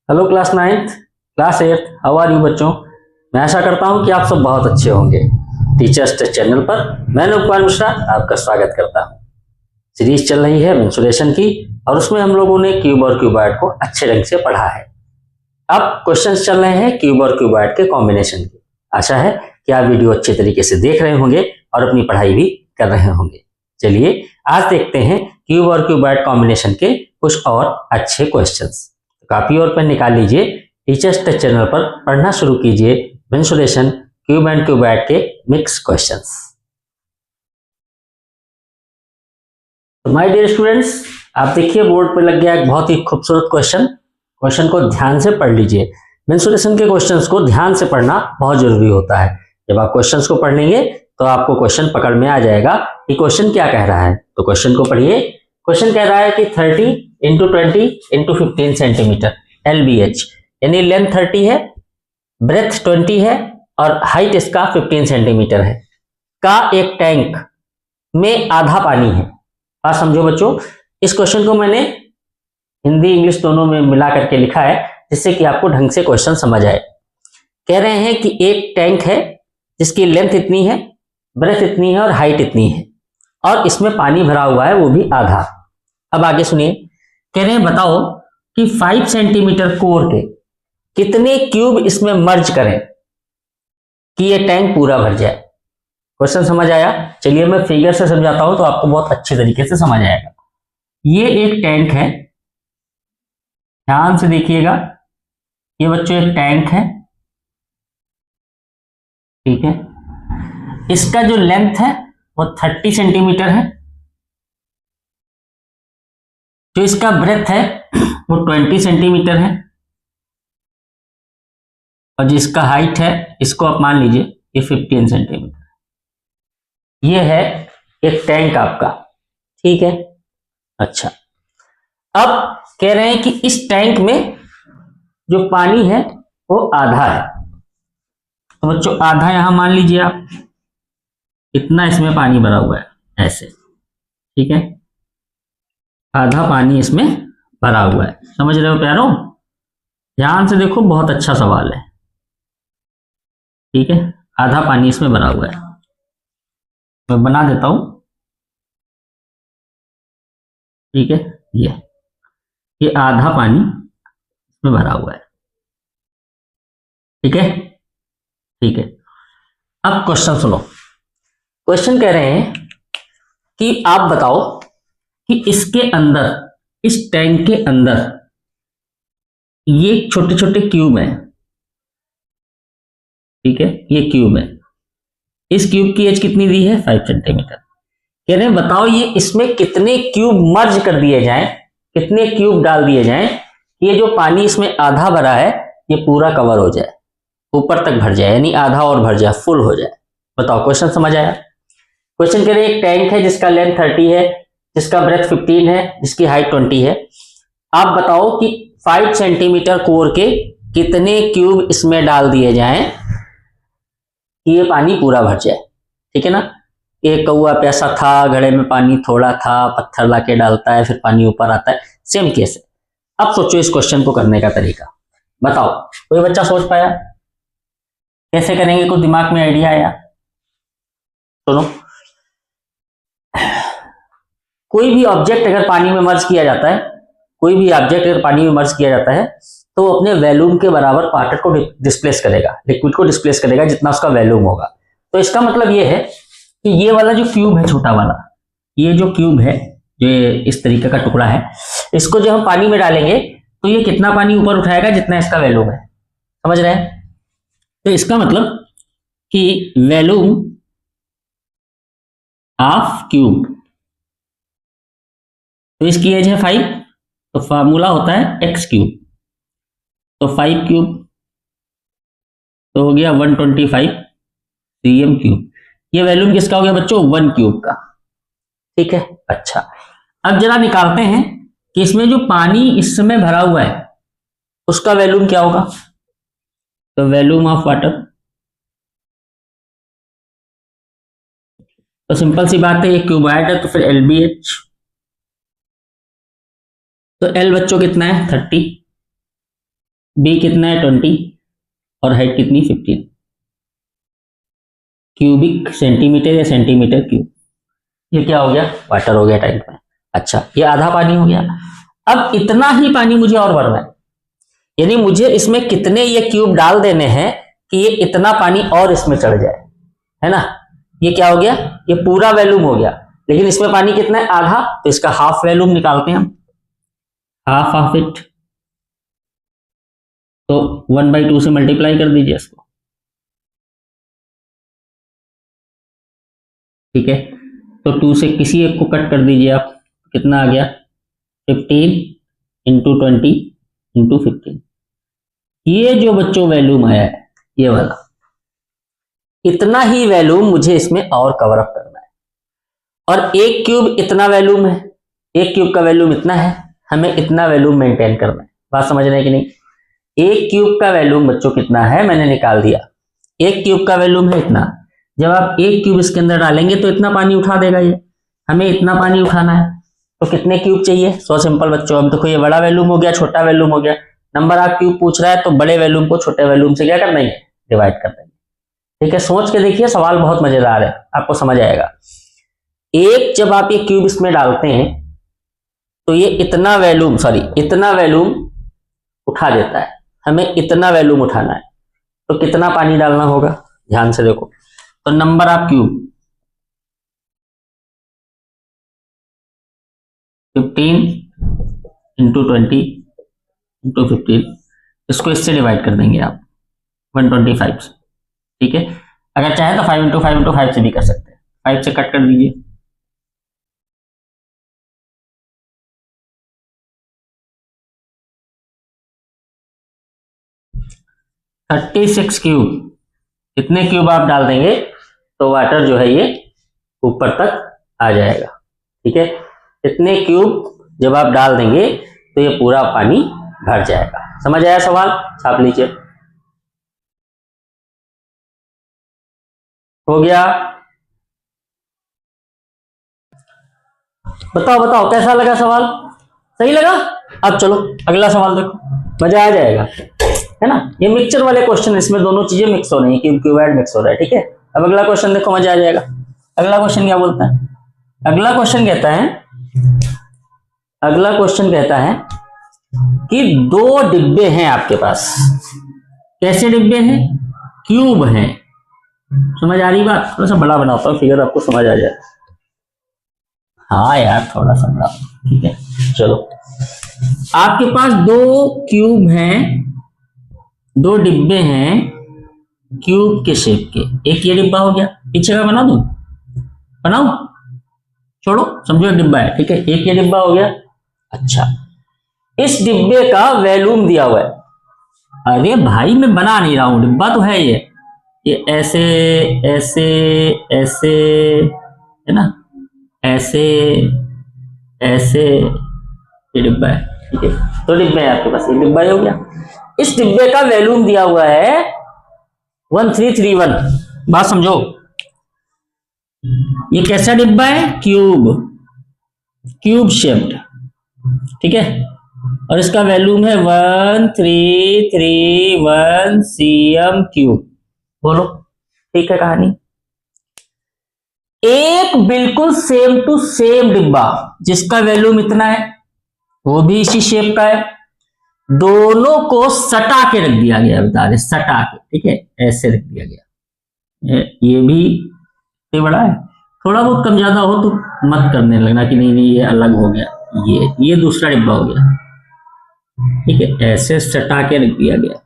Hello class 9th, class 8th, how are you बच्चों। मैं आशा करता हूं कि आप सब बहुत अच्छे होंगे। टीचर्स टेस्ट चैनल पर मैं अनुप कुमार मिश्रा आपका स्वागत करता हूं। सीरीज चल रही है मेंसुरेशन की और उसमें हम लोगों ने क्यूब और क्यूबॉइड को अच्छे ढंग से पढ़ा है। अब क्वेश्चंस चल रहे हैं क्यूब और क्यूबॉइड के कॉम्बिनेशन की। आशा है कि आप वीडियो अच्छे तरीके से देख रहे होंगे और अपनी पढ़ाई भी कर रहे होंगे। चलिए आज देखते हैं क्यूब और क्यूबॉइड कॉम्बिनेशन के कुछ और अच्छे क्वेश्चंस। कॉपी और पेन निकाल लीजिए, टीचर्स टेस्ट चैनल पर पढ़ना शुरू कीजिए मेंसुरेशन क्यूब एंड क्यूबॉइड के मिक्स क्वेश्चंस। तो माय डियर स्टूडेंट्स, आप देखिए बोर्ड पर लग गया एक बहुत ही खूबसूरत क्वेश्चन को ध्यान से पढ़ लीजिए। मेंसुरेशन के क्वेश्चंस को ध्यान से पढ़ना बहुत जरूरी होता है। जब आप क्वेश्चंस को पढ़ लेंगे तो आपको क्वेश्चन पकड़ में आ जाएगा कि क्वेश्चन क्या कह रहा है। तो क्वेश्चन को पढ़िए। क्वेश्चन कह रहा है कि 30 इंटू 20 इंटू 15 सेंटीमीटर LBH, यानी लेंथ 30 है, ब्रेथ 20 है और हाइट इसका 15 सेंटीमीटर है, का एक टैंक में आधा पानी है। बात समझो बच्चों, इस क्वेश्चन को मैंने हिंदी इंग्लिश दोनों में मिला करके लिखा है जिससे कि आपको ढंग से क्वेश्चन समझ आए। कह रहे हैं कि एक टैंक है जिसकी लेंथ इतनी है, ब्रेथ इतनी है और हाइट इतनी है और इसमें पानी भरा हुआ है, वो भी आधा। अब आगे सुनिए, कह रहे हैं बताओ कि 5 सेंटीमीटर कोर के कितने क्यूब इसमें मर्ज करें कि ये टैंक पूरा भर जाए। क्वेश्चन समझ आया? चलिए मैं फिगर से समझाता हूं तो आपको बहुत अच्छे तरीके से समझ आएगा। ये एक टैंक है, ध्यान से देखिएगा। ये बच्चों एक टैंक है, ठीक है। इसका जो लेंथ है वो 30 सेंटीमीटर है, जो इसका ब्रेथ है वो 20 सेंटीमीटर है और जिसका हाइट है इसको आप मान लीजिए ये 15 सेंटीमीटर। ये है एक टैंक आपका, ठीक है। अच्छा, अब कह रहे हैं कि इस टैंक में जो पानी है वो आधा है। तो बच्चों आधा यहां मान लीजिए आप, इतना इसमें पानी भरा हुआ है ऐसे, ठीक है। आधा पानी इसमें भरा हुआ है, समझ रहे हो प्यारों? ध्यान से देखो, बहुत अच्छा सवाल है, ठीक है। आधा पानी इसमें भरा हुआ है, मैं बना देता हूं, ठीक है। ये आधा पानी इसमें भरा हुआ है, ठीक है, ठीक है। अब क्वेश्चन सुनो। क्वेश्चन कह रहे हैं कि आप बताओ कि इसके अंदर, इस टैंक के अंदर ये छोटे छोटे क्यूब हैं, ठीक है। ये क्यूब है, इस क्यूब की एज कितनी दी है? 5 सेंटीमीटर। कह रहे हैं बताओ ये इसमें कितने क्यूब मर्ज कर दिए जाएं, कितने क्यूब डाल दिए जाएं कि ये जो पानी इसमें आधा भरा है ये पूरा कवर हो जाए, ऊपर तक भर जाए, यानी आधा और भर जाए, फुल हो जाए। बताओ क्वेश्चन समझ आया? क्वेश्चन कह रहे हैं एक टैंक है जिसका लेंथ 30 है, जिसका ब्रेथ 15 है, जिसकी हाइट 20 है। आप बताओ कि 5 सेंटीमीटर कोर के कितने क्यूब इसमें डाल दिए जाएं कि ये पानी पूरा भर जाए, ठीक है ना। एक कौआ प्यासा था, घड़े में पानी थोड़ा था, पत्थर लाके डालता है, फिर पानी ऊपर आता है, सेम केस है। अब सोचो इस क्वेश्चन को करने का तरीका, बताओ कोई बच्चा सोच पाया? कैसे करेंगे? कुछ दिमाग में आइडिया आया? सुनो, कोई भी ऑब्जेक्ट अगर पानी में मर्ज किया जाता है, कोई भी ऑब्जेक्ट अगर पानी में मर्ज किया जाता है तो अपने वॉल्यूम के बराबर पार्ट को डिस्प्लेस करेगा, लिक्विड को डिस्प्लेस करेगा जितना उसका वॉल्यूम होगा। तो इसका मतलब ये है कि ये वाला जो क्यूब है, छोटा वाला, ये जो क्यूब है, ये इस तरीके का टुकड़ा है, इसको जब हम पानी में डालेंगे तो ये कितना पानी ऊपर उठाएगा? जितना इसका वॉल्यूम है, समझ रहे हैं? तो इसका मतलब कि वॉल्यूम ऑफ क्यूब, तो इसकी एज है 5, तो फार्मूला होता है x क्यूब, तो 5 क्यूब तो हो गया 125 cm क्यूब। ये वॉल्यूम किसका हो गया बच्चों? 1 क्यूब का, ठीक है। अच्छा, अब जरा निकालते हैं कि इसमें जो पानी इस समय भरा हुआ है उसका वॉल्यूम क्या होगा। तो वॉल्यूम ऑफ वाटर, तो सिंपल सी बात है, ये क्यूबॉइड है तो फिर LBH, तो L बच्चों कितना है? 30, बी कितना है 20 और हाइट कितनी 15, क्यूबिक सेंटीमीटर या सेंटीमीटर क्यूब। ये क्या हो गया, वाटर हो गया टैंक में। अच्छा, ये आधा पानी हो गया। अब इतना ही पानी मुझे और भरना है, यानी मुझे इसमें कितने ये क्यूब डाल देने हैं कि ये इतना पानी और इसमें चढ़ जाए, है ना। ये क्या हो गया, ये पूरा वॉल्यूम हो गया, लेकिन इसमें पानी कितना है, आधा, तो इसका हाफ वॉल्यूम निकालते हैं हम, हाफ ऑफ इट, तो 1/2 से मल्टीप्लाई कर दीजिए इसको, ठीक है। तो 2 से किसी एक को कट कर दीजिए आप, कितना आ गया 15 इंटू 20 इंटू 15। ये जो बच्चों वैल्यूम आया है ये वाला, इतना ही वैल्यूम मुझे इसमें और कवर अप करना है। और एक क्यूब इतना वैल्यूम है, एक क्यूब का वैल्यूम इतना है, हमें इतना वैल्यूम मेंटेन करना है। बात समझ रहे हैं कि नहीं। एक क्यूब का वैल्यूम बच्चों कितना है मैंने निकाल दिया, एक क्यूब का वैल्यूम है इतना। जब आप एक क्यूब इसके अंदर डालेंगे तो इतना पानी उठा देगा ये, हमें इतना पानी उठाना है, तो कितने क्यूब चाहिए, सो सिंपल बच्चों। अब देखो ये बड़ा वैल्यूम हो गया, छोटा वैल्यूम हो गया, नंबर आप क्यूब पूछ रहा है तो बड़े वैल्यूम को छोटे वैल्यूम से क्या करना है, डिवाइड कर देंगे, ठीक है। सोच के देखिए, सवाल बहुत मजेदार है, आपको समझ आएगा। एक जब आप ये क्यूब इसमें डालते हैं तो ये इतना वैल्यूम उठा देता है, हमें इतना वैल्यूम उठाना है, तो कितना पानी डालना होगा, ध्यान से देखो। तो number of cube 15 into 20 into 15, इसको इससे डिवाइड कर देंगे आप 125 से, ठीक है। अगर चाहे तो 5 इंटू 5 इंटू 5 से भी कर सकते हैं, 5 से कट कर दीजिए, तो 36 क्यूब। कितने क्यूब आप डाल देंगे तो वाटर जो है ये ऊपर तक आ जाएगा, ठीक है। इतने क्यूब जब आप डाल देंगे तो ये पूरा पानी भर जाएगा। समझ आया सवाल, छाप लीजिए। हो गया, बताओ कैसा लगा सवाल, सही लगा। अब चलो अगला सवाल देखो, मजा आ जाएगा, है ना। ये मिक्सचर वाले क्वेश्चन, इसमें दोनों चीजें मिक्स हो रही है, क्यूब क्यूबॉइड मिक्स हो रहा है, ठीक है। अब अगला क्वेश्चन देखो, मजा आ जाएगा। अगला क्वेश्चन क्या बोलता है, अगला क्वेश्चन कहता है कि 2 डिब्बे हैं आपके पास। कैसे डिब्बे हैं, क्यूब हैं। समझ आ रही बात, थोड़ा सा बड़ा बनाता हूं फिगर, आपको समझ आ जाए। हाँ यार थोड़ा सा बड़ा, ठीक है। चलो, आपके पास 2 क्यूब हैं, 2 डिब्बे हैं क्यूब के शेप के। एक ये डिब्बा हो गया, पीछे का बना दूं, बनाऊं, छोड़ो, समझो एक डिब्बा है, ठीक है। एक ये डिब्बा हो गया। अच्छा, इस डिब्बे का वैल्यूम दिया हुआ है। अरे भाई मैं बना नहीं रहा हूं, डिब्बा तो है ये ऐसे ऐसे ऐसे, है ना, ऐसे ऐसे, ये डिब्बा है, ठीक है। तो डिब्बे है आपके पास, एक डिब्बा हो गया। इस डिब्बे का वैल्यूम दिया हुआ है 1331। बात समझो, ये कैसा डिब्बा है, क्यूब शेप्ड, ठीक है। और इसका वैल्यूम है 1331 cm क्यूब। बोलो ठीक है कहानी। एक बिल्कुल सेम टू सेम डिब्बा जिसका वैल्यूम इतना है, वो भी इसी शेप का है, दोनों को सटा के रख दिया गया, बता रहे सटा के, ठीक है, ऐसे रख दिया गया। ये भी ये बड़ा है, थोड़ा बहुत कम ज्यादा हो तो मत करने लगना कि नहीं ये अलग हो गया, ये दूसरा डिब्बा हो गया, ठीक है। ऐसे सटा के रख दिया गया,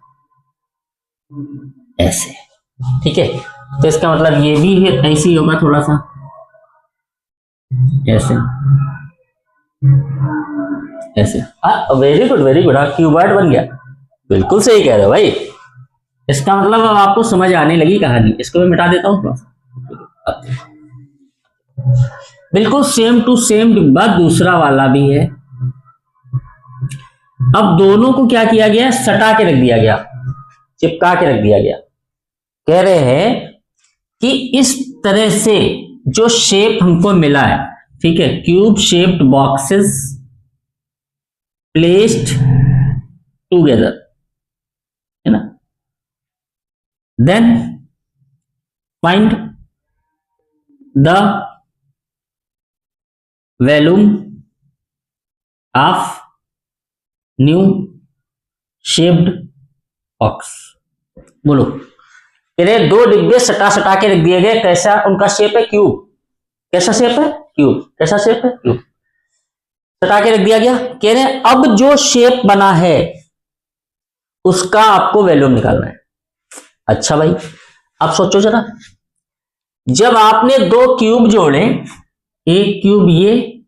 ऐसे, ठीक है। तो इसका मतलब ये भी ऐसे ही होगा, थोड़ा सा ऐसे ऐसे। वेरी गुड, हाँ क्यूबॉइड बन गया, बिल्कुल सही कह रहे हो भाई। इसका मतलब अब आपको समझ आने लगी कहानी। इसको मैं मिटा देता हूं थोड़ा सा। बिल्कुल सेम टू सेम डिब्बा दूसरा वाला भी है। अब दोनों को क्या किया गया, सटा के रख दिया गया, चिपका के रख दिया गया। कह रहे हैं कि इस तरह से जो शेप हमको मिला है, ठीक है, cube shaped boxes placed together, then find the volume of new shaped box. बोलो, तेरे दो डिब्बे सटा सटा के रख दिए गए, कैसा उनका शेप है? क्यूब। कैसा शेप है? क्यूब। कैसा शेप है? क्यूब। सटा के रख दिया गया। कह रहे अब जो शेप बना है उसका आपको वैल्यूम निकालना है। अच्छा भाई, अब सोचो जरा, जब आपने दो क्यूब जोड़े, एक क्यूब ये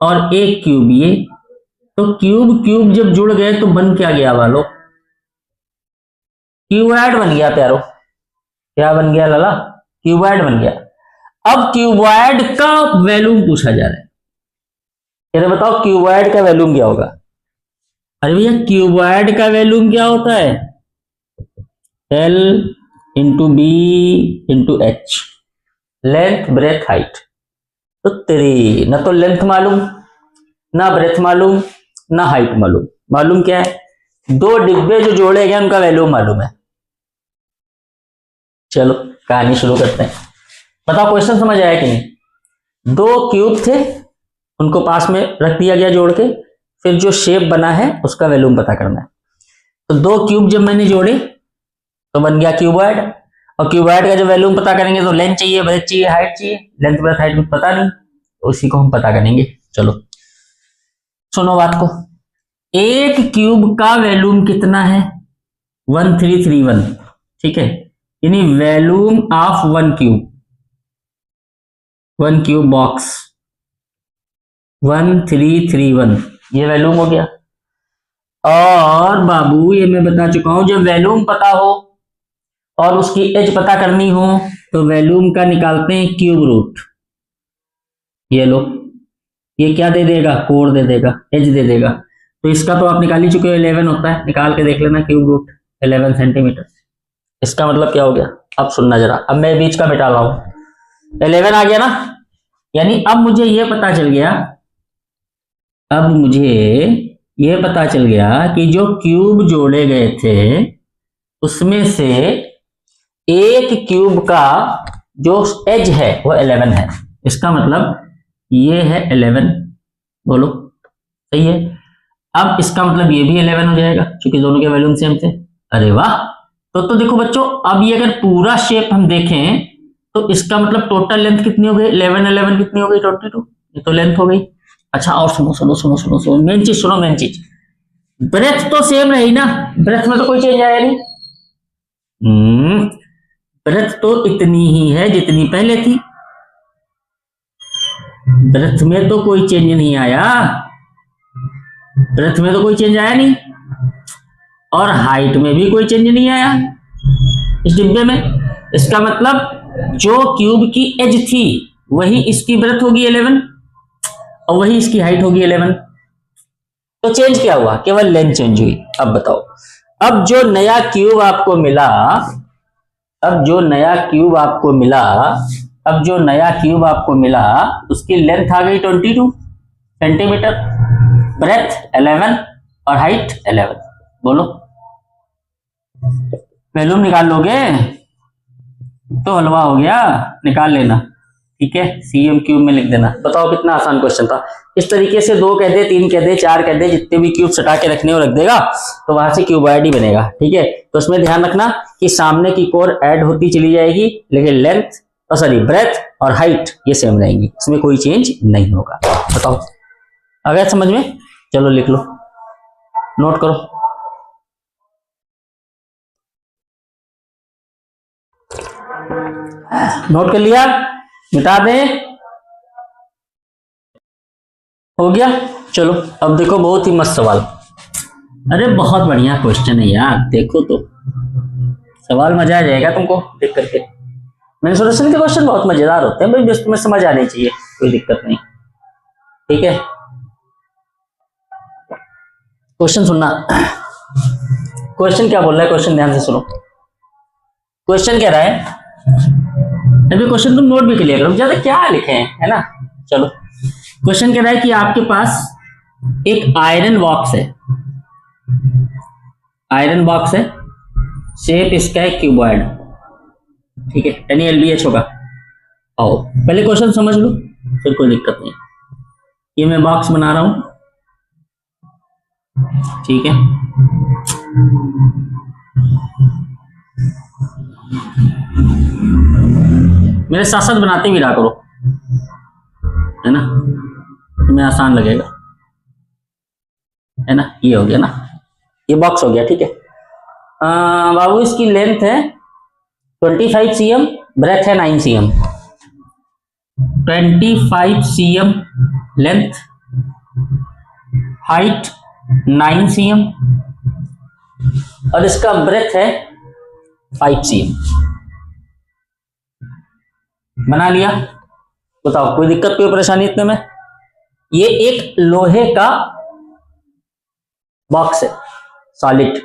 और एक क्यूब ये, तो क्यूब क्यूब जब जुड़ गए तो बन क्या गया वालों? क्यूबॉइड बन गया प्यारो। क्या बन गया लाला? क्यूबॉइड बन गया। अब क्यूबॉइड का वैल्यूम पूछा जा रहा है। ये बताओ क्यूबॉइड का वैल्यूम क्या होगा? अरे भैया, क्यूबॉइड का वैल्यूम क्या होता है? L into B into H, length breadth height. तो तेरी ना तो लेंथ मालूम, ना ब्रेथ मालूम, ना हाइट मालूम। मालूम क्या है? दो डिब्बे जो जोड़े गए उनका वैल्यूम मालूम है। चलो कहानी शुरू करते हैं। बताओ क्वेश्चन समझ आया कि नहीं? दो क्यूब थे, उनको पास में रख दिया गया जोड़ के, फिर जो शेप बना है उसका वैल्यूम पता करना है। तो दो क्यूब जब मैंने जोड़े तो बन गया क्यूबॉइड, और क्यूबॉइड का जो वैल्यूम पता करेंगे तो लेंथ चाहिए, ब्रेथ चाहिए, हाइट चाहिए। लेंथ ब्रेथ हाइट कुछ पता नहीं, तो उसी को हम पता करेंगे। चलो सुनो बात को। एक क्यूब का वैल्यूम कितना है? 1331। ठीक है, यानी volume of one cube box 1331, ये वैल्यूम हो गया। और बाबू ये मैं बता चुका हूं, जब वैल्यूम पता हो और उसकी एज पता करनी हो तो वैल्यूम का निकालते हैं क्यूब रूट। ये लो, ये क्या दे देगा? कोड दे देगा, एज दे देगा। तो इसका तो आप निकाल ही चुके हो, 11 होता है, निकाल के देख लेना क्यूब रूट 11 सेंटीमीटर। इसका मतलब क्या हो गया? अब सुनना जरा, अब मैं बीच का मिटा रहा हूं, 11 आ गया ना। यानी अब मुझे ये पता चल गया, अब मुझे ये पता चल गया कि जो क्यूब जोड़े गए थे उसमें से एक क्यूब का जो एज है वो 11 है। इसका मतलब ये है 11। बोलो सही है। अब इसका मतलब ये भी 11 हो जाएगा क्योंकि दोनों के वैल्यूम सेम थे। अरे वाह। तो देखो बच्चों, अब ये अगर पूरा शेप हम देखें तो इसका मतलब टोटल लेंथ कितनी हो गई? 11 11 कितनी हो गई? 22। ये तो लेंथ हो गई। अच्छा और सुनो सुनो सुनो सुनो सुनो, मेन चीज सुनो, मेन चीज, ब्रेथ तो सेम रही ना, ब्रेथ में तो कोई चेंज आया नहीं। ब्रेथ तो इतनी ही है जितनी पहले थी, ब्रेथ में तो कोई चेंज नहीं आया, ब्रेथ में तो कोई चेंज आया नहीं, और हाइट में भी कोई चेंज नहीं आया इस डिब्बे में। इसका मतलब जो क्यूब की एज थी वही इसकी ब्रेथ होगी 11 और वही इसकी हाइट होगी 11। तो चेंज क्या हुआ? केवल लेंथ चेंज हुई। अब बताओ, अब जो नया क्यूब आपको मिला, अब जो नया क्यूब आपको मिला, अब जो नया क्यूब आपको मिला उसकी लेंथ आ गई 22 सेंटीमीटर, ब्रेथ 11 और हाइट 11। बोलो वैल्यूम निकाल लोगे तो हलवा हो गया, निकाल लेना। ठीक है, सीएम क्यूब में लिख देना। बताओ कितना आसान क्वेश्चन था। इस तरीके से 2 कह दे, 3 कह दे, 4 कह दे, जितने भी क्यूब सटा के रखने हो रख देगा तो वहां से क्यूबॉइड ही बनेगा। ठीक है, तो उसमें ध्यान रखना कि सामने की कोर ऐड होती चली जाएगी लेकिन लेंथ और सॉरी ब्रेथ और हाइट ये सेम रहेंगी, इसमें कोई चेंज नहीं होगा। बताओ आ गया समझ में? चलो लिख लो, नोट करो। नोट कर लिया? मिटा दे? हो गया? चलो अब देखो, बहुत ही मस्त सवाल। अरे बहुत बढ़िया क्वेश्चन है यार, देखो तो सवाल मजा आ जाएगा तुमको देख करके। मेंसुरेशन के क्वेश्चन बहुत मजेदार होते हैं भाई, बस तुम्हें समझ आनी चाहिए, कोई दिक्कत नहीं। ठीक है, क्वेश्चन सुनना। क्वेश्चन क्या बोल रहा है? क्वेश्चन ध्यान से सुनो। क्वेश्चन कह रहा है, अभी क्वेश्चन तुम नोट भी क्लियर करो, ज्यादा क्या लिखे हैं, है ना। चलो क्वेश्चन कह रहा है कि आपके पास एक आयरन बॉक्स है, आयरन बॉक्स है शेप इसका है क्यूबॉइड, ठीक है, यानी LBH होगा। आओ पहले क्वेश्चन समझ लो, फिर कोई दिक्कत नहीं। ये मैं बॉक्स बना रहा हूं, ठीक है। मेरे साथ साथ बनाते भी रहा करो, है ना, तुम्हें आसान लगेगा, है ना। ये हो गया ना, ये बॉक्स हो गया, ठीक है। बाबू इसकी लेंथ है 25 cm, ब्रेथ है 9 cm। 25 cm length, height 9 cm और इसका ब्रेथ है 5 cm। बना लिया, बताओ कोई दिक्कत कोई परेशानी इतने में? ये एक लोहे का बॉक्स है, सॉलिड,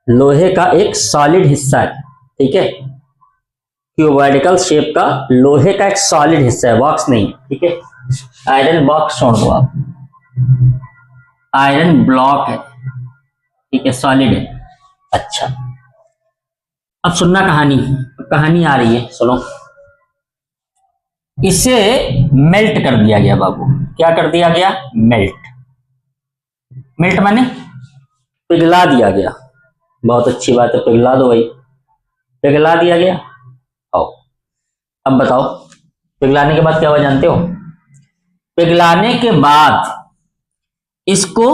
लोहे का एक सॉलिड हिस्सा है, ठीक है। क्यूबॉइडिकल शेप का लोहे का एक सॉलिड हिस्सा है, बॉक्स नहीं, ठीक है। आयरन बॉक्स छोड़ दो आप, आयरन ब्लॉक है, ठीक है, सॉलिड है। अच्छा, अब सुनना कहानी, कहानी आ रही है, सुनो। इसे मेल्ट कर दिया गया बाबू, क्या कर दिया गया? मेल्ट। मेल्ट माने पिघला दिया गया, बहुत अच्छी बात है, पिघला दो भाई, पिघला दिया गया। आओ अब बताओ, पिघलाने के बाद क्या हुआ जानते हो? पिघलाने के बाद इसको,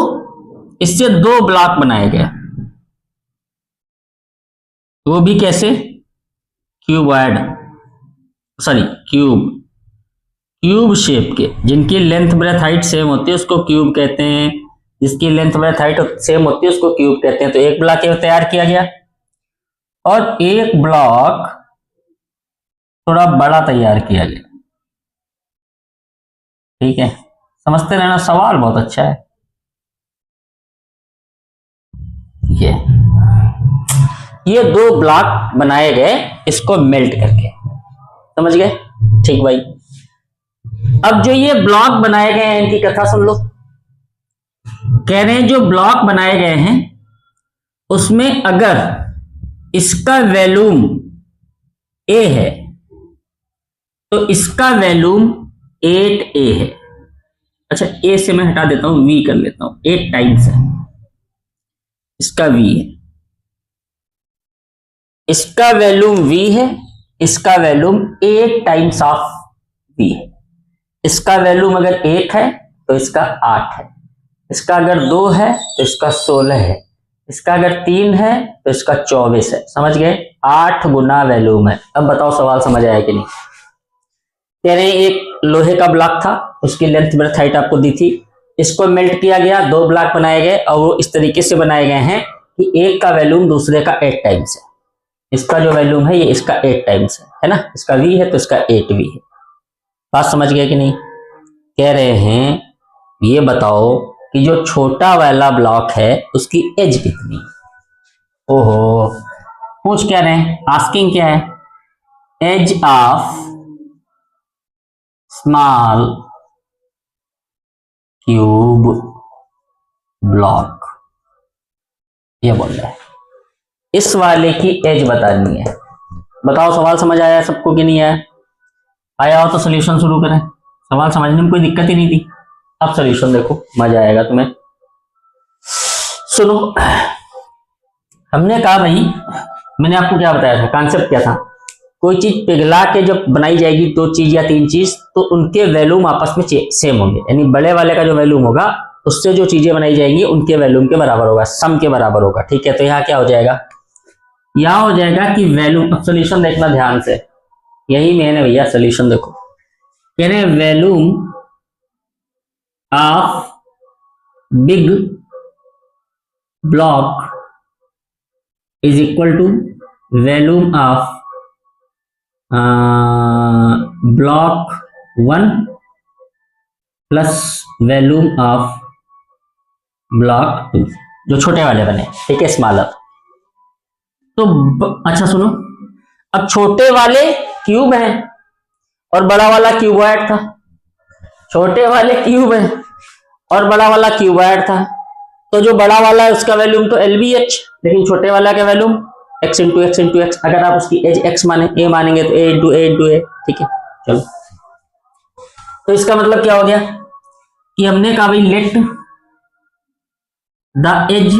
इससे 2 ब्लॉक बनाए गए, वो भी कैसे? क्यूबॉइड, सॉरी क्यूब शेप के, जिनकी लेंथ ब्रेथ हाइट सेम होती है उसको क्यूब कहते हैं, जिसकी लेंथ ब्रेथ हाइट सेम होती है उसको क्यूब कहते हैं। तो एक ब्लॉक तैयार किया गया और एक ब्लॉक थोड़ा बड़ा तैयार किया गया, ठीक है। समझते रहना, सवाल बहुत अच्छा है। ये 2 ब्लॉक बनाए गए इसको मेल्ट करके, समझ गए? ठीक भाई। अब जो ये ब्लॉक बनाए गए हैं इनकी कथा सुन लो। कह रहे हैं जो ब्लॉक बनाए गए हैं उसमें अगर इसका वैल्यूम A है तो इसका वैल्यूम 8A है। अच्छा, A से मैं हटा देता हूं, V कर लेता हूं, 8 टाइम्स है, इसका V है, इसका वैल्यूम V है, इसका वैल्यूम 8 टाइम्स ऑफ V है। इसका वैल्यूम अगर 1 है तो इसका 8 है, इसका अगर 2 है तो इसका 16 है, इसका अगर 3 है तो इसका 24 है। समझ गए? 8 गुना वैल्यूम है। अब बताओ सवाल समझ आया कि नहीं? कह रहे हैं एक लोहे का ब्लॉक था, उसकी लेंथ ब्रेथ हाइट आपको दी थी, इसको मेल्ट किया गया, 2 ब्लॉक बनाए गए और वो इस तरीके से बनाए गए हैं कि एक का वैल्यूम दूसरे का 8 टाइम्स है। इसका जो वैल्यूम है ये इसका 8 टाइम्स है ना, इसका V है तो इसका 8V है। बात समझ गए कि नहीं? कह रहे हैं ये बताओ कि जो छोटा वाला ब्लॉक है उसकी एज कितनी है? ओहो, पूछ क्या रहे हैं, आस्किंग क्या है? Edge of small cube block, ये बोल रहा है। इस वाले की एज बतानी है। बताओ सवाल समझ आया सबको कि नहीं आया? आया हो तो सोल्यूशन शुरू करें, सवाल समझने में कोई दिक्कत ही नहीं थी। अब सोल्यूशन देखो, मजा आएगा तुम्हें। सुनो, हमने कहा भाई, मैंने आपको क्या बताया था, कॉन्सेप्ट क्या था? कोई चीज पिघला के जब बनाई जाएगी 2 चीज या 3 चीज, तो उनके वैल्यूम आपस में सेम होंगे, यानी बड़े वाले का जो वैल्यूम होगा उससे जो चीजें बनाई जाएंगी उनके वैल्यूम के बराबर होगा, सम के बराबर होगा, ठीक है। तो यहाँ क्या हो जाएगा? यहाँ हो जाएगा कि वैल्यूम, अब सोल्यूशन देखना ध्यान से, यही मेन है भैया, सोल्यूशन देखो। कह रहे हैं volume of big block is equal to volume of block 1 plus volume of block 2, जो छोटे वाले बने, ठीक है, स्मॉलर। तो अच्छा सुनो, अब छोटे वाले क्यूब हैं और बड़ा वाला क्यूबॉइड था, छोटे वाले क्यूब है और बड़ा वाला क्यूबॉइड था, तो जो बड़ा वाला है उसका वैल्यूम तो LBH, लेकिन छोटे वाला का volume x into x into x, अगर आप उसकी एज x माने, a मानेंगे तो a इंटू ए, ठीक है। चलो, तो इसका मतलब क्या हो गया कि हमने कहा भाई let the edge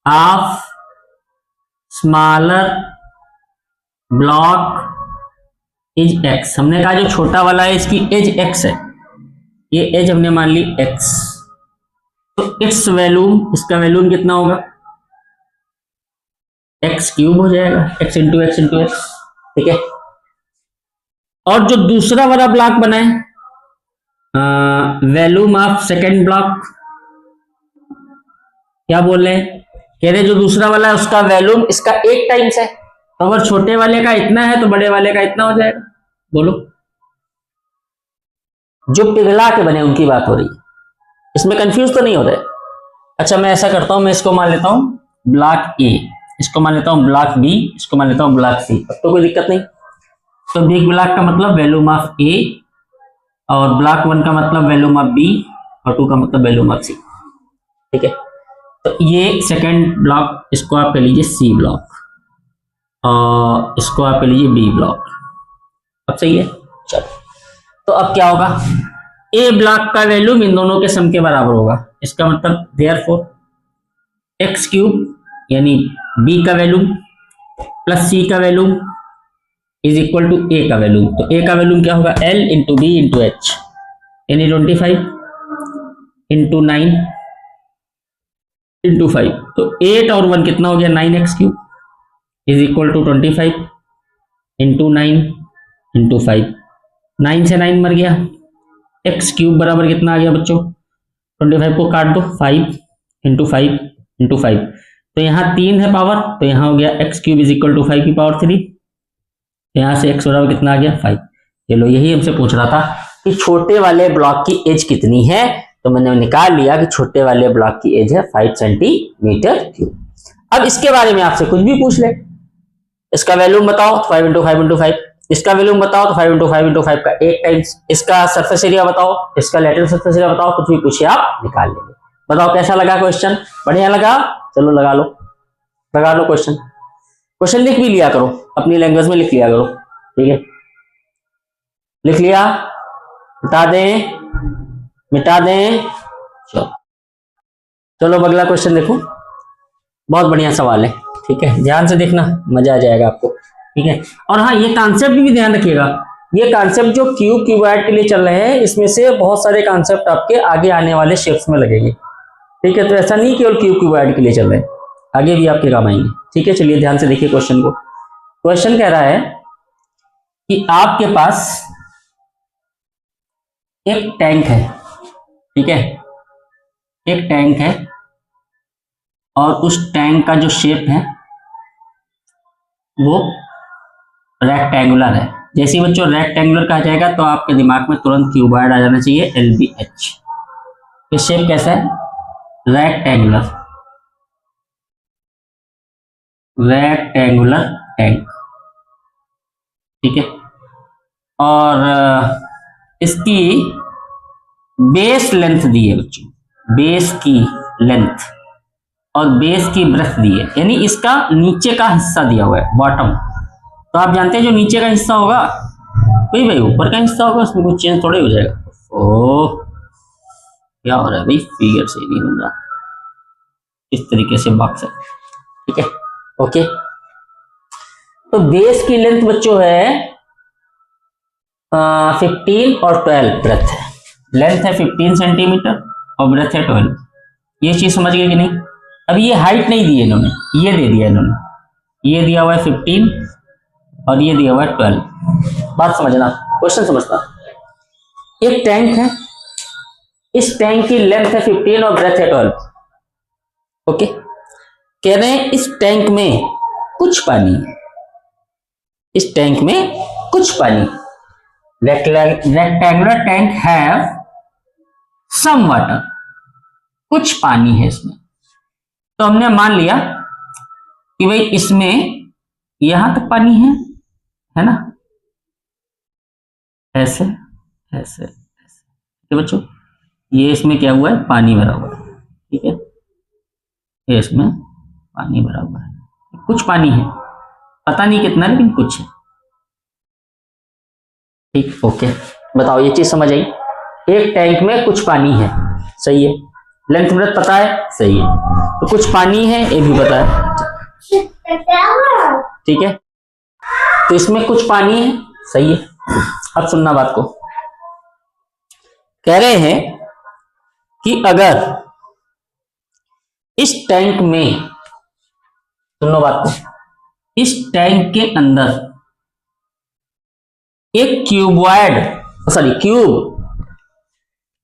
of smaller block is x। हमने कहा जो छोटा वाला है इसकी एज x है, ये एज हमने मान ली x, तो इट्स वैल्यूम, इसका वैल्यूम कितना होगा, एक्स क्यूब हो जाएगा, x into x into x, ठीक है। और जो दूसरा वाला ब्लॉक बना है वैल्यूम ऑफ सेकेंड ब्लॉक, क्या बोल रहे हैं, कह रहे जो दूसरा वाला है उसका वैल्यूम इसका 8 टाइम्स है, तो अगर छोटे वाले का इतना है तो बड़े वाले का इतना हो जाएगा। बोलो, जो पिघला के बने उनकी बात हो रही है, इसमें कंफ्यूज तो नहीं हो रहे। अच्छा, मैं ऐसा करता हूं, मैं इसको मान लेता हूं ब्लॉक ए, इसको मान लेता हूं ब्लॉक बी, इसको मान लेता हूं ब्लॉक सी, अब तो कोई दिक्कत नहीं। तो बिग ब्लॉक का मतलब वैल्यूम ऑफ ए, और ब्लॉक 1 का मतलब वैल्यूम ऑफ बी, और 2 का मतलब वैल्यूम ऑफ सी, ठीक है। तो ये सेकंड ब्लॉक, इसको आप कह लीजिए सी ब्लॉक, और इसको आप कह लीजिए बी ब्लॉक। अब सही है, चलो। तो अब क्या होगा, ए ब्लॉक का वैल्यूम इन दोनों के सम के बराबर होगा, इसका मतलब देयरफॉर एक्स क्यूब यानी बी का वैल्यूम प्लस सी का volume is equal to A का वैल्यूम। तो ए का वैल्यूम क्या होगा, L into B into H, यानी 25 इंटू 9 इंटू 5, तो 8 और 1 कितना हो गया, 9x cube is equal to 25 into 9 into 5, 9 से 9 मर गया, एक्स क्यूब बराबर कितना आ गया बच्चों, 25 को काट दो, 5 इंटू 5 इंटू 5, तो यहाँ 3 है पावर, तो यहाँ हो गया x cube is equal to 5 की पावर 3, यहाँ से एक्स बराबर कितना आ गया 5। चलो, यही हमसे पूछ रहा था कि छोटे वाले ब्लॉक की एज कितनी है, तो मैंने निकाल लिया कि छोटे वाले ब्लॉक की एज है 5 सेंटीमीटर क्यूब। अब इसके बारे में आपसे कुछ भी पूछ ले, इसका वैल्यूम बताओ, 5 इंटू 5 इंटू 5, इसका वैल्यूम बताओ तो 5 इंटू 5 इंटू 5 का 8 टाइम्स, इसका सरफेस एरिया बताओ, इसका लेटरल सरफेस एरिया बताओ, कुछ भी पूछिए आप निकाल लेंगे। बताओ कैसा लगा क्वेश्चन, बढ़िया लगा, चलो लगा लो क्वेश्चन। क्वेश्चन लिख भी लिया करो, अपनी लैंग्वेज में लिख लिया करो, ठीक है। लिख लिया, मिटा दें, चलो अगला क्वेश्चन देखो, बहुत बढ़िया सवाल है, ठीक है, ध्यान से देखना, मजा आ जाएगा आपको, ठीक है। और हाँ, ये कॉन्सेप्ट भी ध्यान रखिएगा, ये कॉन्सेप्ट जो क्यूब क्यूबॉइड के लिए चल रहे हैं, इसमें से बहुत सारे कॉन्सेप्ट आपके आगे आने वाले शेप्स में लगेंगे, ठीक है। तो ऐसा नहीं केवल क्यूब क्यूबॉइड के लिए चल रहे हैं, आगे भी आपके काम आएंगे, ठीक है। चलिए ध्यान से देखिए क्वेश्चन को। क्वेश्चन कह रहा है कि आपके पास एक टैंक है, ठीक है, एक टैंक है, और उस टैंक का जो शेप है वो रेक्टेंगुलर है। जैसे ही बच्चों रेक्टेंगुलर कहा जाएगा तो आपके दिमाग में तुरंत क्यूबॉइड आ जाना चाहिए, LBH। ये शेप कैसा है, रेक्टेंगुलर टैंक, ठीक है। और इसकी बेस लेंथ दी है बच्चों, बेस की लेंथ और बेस की ब्रेथ दी है, यानी इसका नीचे का हिस्सा दिया हुआ है, बॉटम। तो आप जानते हैं जो नीचे का हिस्सा होगा वही भाई ऊपर का हिस्सा होगा, उसमें कुछ चेंज थोड़ा हो जाएगा। ओह, क्या हो रहा है भाई, फिगर से नहीं बन रहा, इस तरीके से बॉक्स है, ठीक है, ओके। तो बेस की लेंथ बच्चों है 15 और 12 ब्रेथ है, लेंथ है 15 सेंटीमीटर और ब्रेथ है 12। ये चीज समझ गए कि नहीं। अभी ये हाइट नहीं दी है इन्होंने, ये दे दिया इन्होंने, ये दिया हुआ है 15 और ये दिया हुआ है 12। बात समझना, क्वेश्चन समझना। एक टैंक है, इस टैंक की लेंथ है 15 और ब्रेथ है 12, ओके। कह रहे हैं इस टैंक में कुछ पानी है, इस टैंक में कुछ पानी, रेक्टेंगुलर टैंक है सम वाटर, कुछ पानी है इसमें। तो हमने मान लिया कि भाई इसमें यहां तक पानी है ना, ऐसे ऐसे ऐसे, तो बच्चों ये इसमें क्या हुआ है, पानी भरा हुआ है, ठीक है, ये इसमें पानी भरा हुआ है, कुछ पानी है, पता नहीं कितना लेकिन कुछ है। ठीक, ओके, बताओ ये चीज समझ आई। एक टैंक में कुछ पानी है, सही है। लेंथ ब्रेथ पता है, सही है। तो कुछ पानी है ये भी पता है, ठीक है। तो इसमें कुछ पानी है, सही है। अब सुनना बात को, कह रहे हैं कि अगर इस टैंक में, सुनो बात को, इस टैंक के अंदर एक क्यूब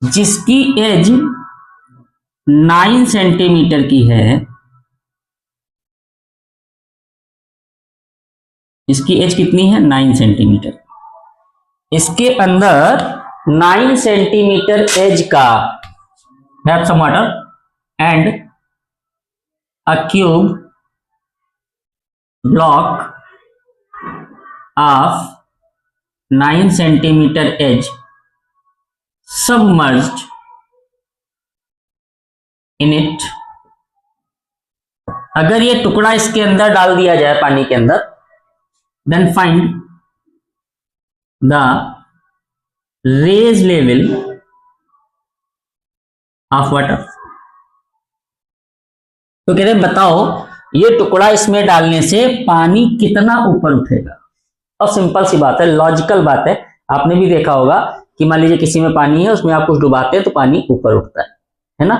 जिसकी एज 9 सेंटीमीटर की है, इसकी एज कितनी है 9 सेंटीमीटर, इसके अंदर 9 सेंटीमीटर एज का have some water and a cube block of 9 centimetre edge submerged in it। अगर ये टुकड़ा इसके अंदर डाल दिया जाए पानी के अंदर, then find the raise level of water। तो कह रहे बताओ ये टुकड़ा इसमें डालने से पानी कितना ऊपर उठेगा। और सिंपल सी बात है, लॉजिकल बात है, आपने भी देखा होगा कि मान लीजिए किसी में पानी है, उसमें आप कुछ डुबाते हैं तो पानी ऊपर उठता है ना।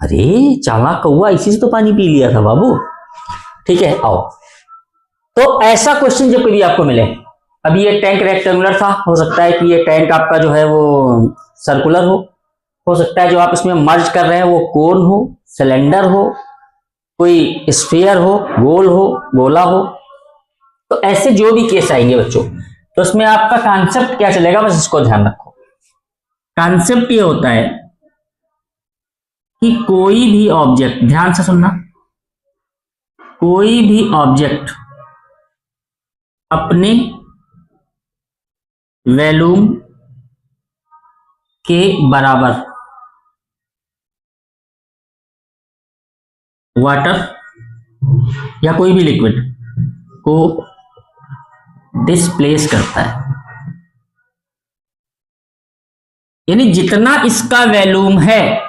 अरे चालाक कौआ, इसी से तो पानी पी लिया था बाबू। ठीक है, आओ। तो ऐसा क्वेश्चन जब कभी आपको मिले, अभी ये टैंक रेक्टेंगुलर था, हो सकता है कि ये टैंक आपका जो है वो सर्कुलर हो सकता है जो आप इसमें मर्ज कर रहे हैं वो कोन हो, सिलेंडर हो, कोई स्फीयर हो, गोल हो, गोला हो। तो ऐसे जो भी केस आएंगे बच्चों, तो उसमें आपका कॉन्सेप्ट क्या चलेगा, बस इसको ध्यान रखो। कॉन्सेप्ट ये होता है कि कोई भी ऑब्जेक्ट, ध्यान से सुनना, कोई भी ऑब्जेक्ट अपने वॉल्यूम के बराबर वाटर या कोई भी लिक्विड को डिस्प्लेस करता है। यानी जितना इसका वॉल्यूम है,